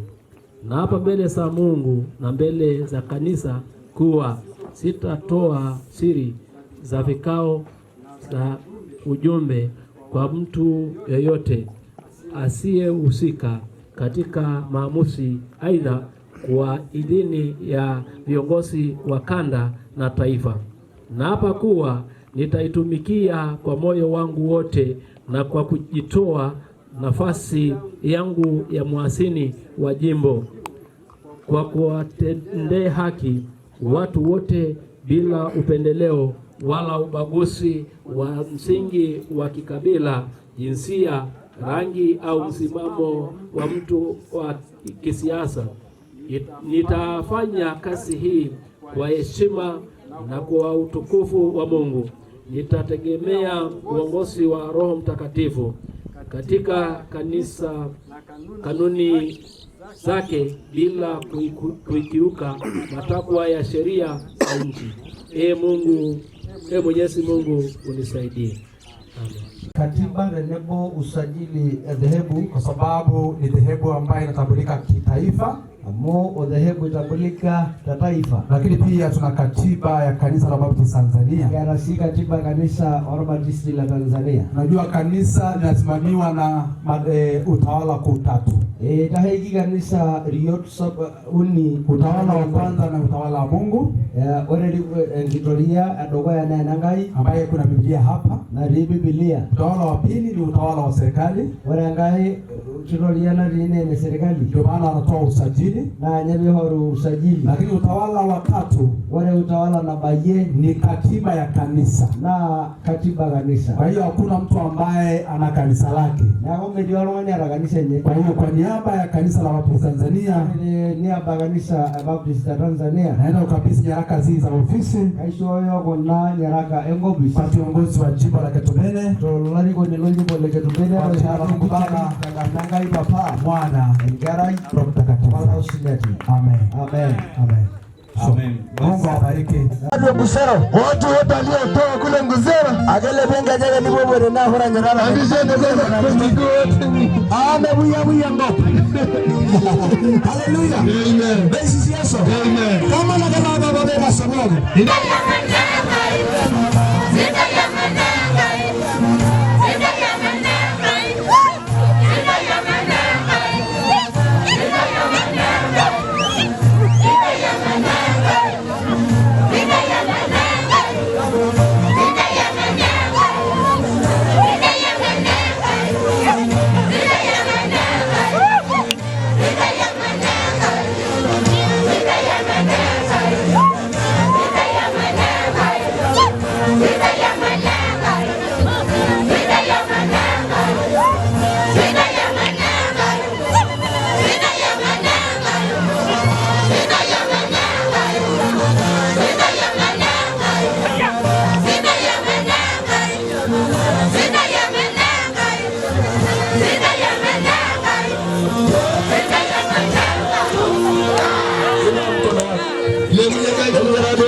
Na hapa mbele za Mungu na mbele za kanisa kuwa sitatoa siri za vikao za ujumbe kwa mtu yeyote asiyehusika katika maamuzi, aidha kwa idhini ya viongozi wa kanda na taifa. Na hapa kuwa nitaitumikia kwa moyo wangu wote na kwa kujitoa nafasi yangu ya muasini wa jimbo kwa kuwatendea haki watu wote bila upendeleo wala ubaguzi wa msingi wa kikabila, jinsia, rangi au msimamo wa mtu wa kisiasa. Nitafanya kazi hii kwa heshima na kwa utukufu wa Mungu. Nitategemea uongozi wa Roho Mtakatifu katika kanisa, kanuni zake bila kuikiuka matakwa ya sheria ya nchi. Mwenyezi Mungu unisaidie. Amen. Katiba lenebo usajili dhehebu kwa sababu ni dhehebu ambayo inatambulika kitaifa. Amo dhehebu itambulika kitaifa. Lakini pia tuna katiba ya kanisa la Baptisti Tanzania. Kana si katiba kanisa la Baptisti la Tanzania. Najua kanisa linasimamiwa na utawala kuu tatu. Tahiki kanisa riot uni, utawala wa kwanza na utawala wa Mungu. Ore Victoria adogoya na Ngai ambaye kuna Biblia hapa na Biblia. Utawala wa pili ni utawala wa serikali. Ore Ngai Victoria na ni serikali. Ndio maana anatoa usajili na nyabihoru usajili. Lakini utawala wa tatu, ore utawala na baye ni katiba ya kanisa na katiba kanisa. Kwa hiyo hakuna mtu ambaye ana kanisa lake. Na ngome ndio wale ana kanisa yenyewe. Kwa hiyo kwa niaba ya kanisa la Baptisti Tanzania, niaba kanisa ya Baptisti Tanzania, naenda ukabidhi nyaraka hizi za ofisi. Kaishoyo kuna nyaraka engobi kwa viongozi wa jimbo la Ketumbeine. Tolari ko nilo jimbo la Ketumbeine kwa Baba na Ngai Baba, Mwana Ngai Roho Mtakatifu. Amen. Amen. Amen. Amen. Mungu awabariki. Watu Busero, watu wote waliotoa kule Nguzero, agele benga jaga ni bobo na hora nyarala. Andishende kwa miguu. Buya ngopo. Hallelujah. Amen. Basi Yesu. Amen. Kama na kama baba baba sababu.